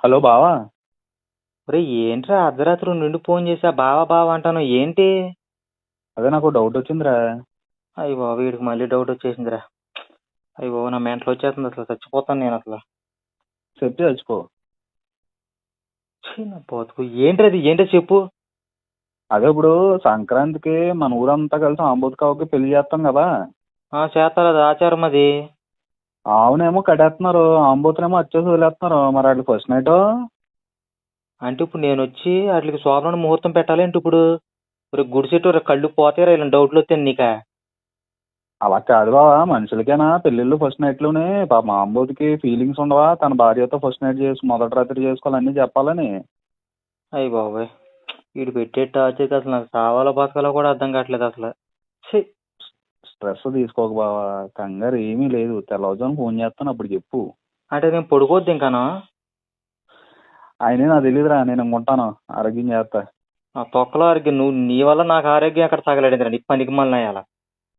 Hello బావా. ఒరే ఏంట్రా అర్ధరాత్రి నుండి ఫోన్ చేసా బావా బావా అంటాను ఏంటి? అదే నాకు డౌట్ వచ్చిందిరా. అయ్యి బాబు వీడికి మళ్ళీ డౌట్ వచ్చేసిందిరా. అయ్యి బాబు నా మెంటలు వచ్చేస్తుంది, అసలు చచ్చిపోతాను నేను అసలు. చెప్పి చచ్చిపో. ఛీ, నా బతుకు ఏంట్రది, ఏంటో చెప్పు. అదే ఇప్పుడు సంక్రాంతికి మన ఊరంతా కలిసి ఆంబోతుకావుకి పెళ్లి చేస్తాం కదా. చేస్తారు, అది ఆచారం అది. ఆవునేమో కట్టేస్తున్నారు, ఆంబోతునేమో వచ్చేసి వదిలేస్తున్నారు. మరి వాటి ఫస్ట్ నైట్ అంటే ఇప్పుడు నేను వచ్చి వాటికి శోభన ముహూర్తం పెట్టాలి అంటే ఇప్పుడు గుడిసెట్టు కళ్ళు పోతాయి ఇలా డౌట్లు వస్తాయి నీకా? అలా కాదు బావా, మనుషులకేనా పెళ్ళిళ్ళు ఫస్ట్ నైట్లోనే? పాప ఆంబోతుకి ఫీలింగ్స్ ఉండవా? తన భార్యతో ఫస్ట్ నైట్ చేసి మొదటి రాత్రి చేసుకోవాలని చెప్పాలని. అయ్యి బాబోయ్, వీడు పెట్టే టార్చర్కి అసలు నాకు సావాలో బతకాలో కూడా అర్థం కావట్లేదు అసలు. ఛీ. స్ట్రెస్ తీసుకోక బావా, కంగారు ఏమీ లేదు. తెల్లవారుజామున ఫోన్ చేస్తాను, అప్పుడు చెప్పు. అంటే నేను పడుకోవద్దు ఇంకాను? ఆయనే నాకు తెలియదురా, నేను ఇంకుంటాను, ఆరోగ్యం చేస్తా. ఆ తొక్కలో ఆరోగ్యం, నువ్వు నీ వల్ల నాకు ఆరోగ్యం ఎక్కడ తగలడిందిరా, నీ పనికి మళ్ళీ అలా.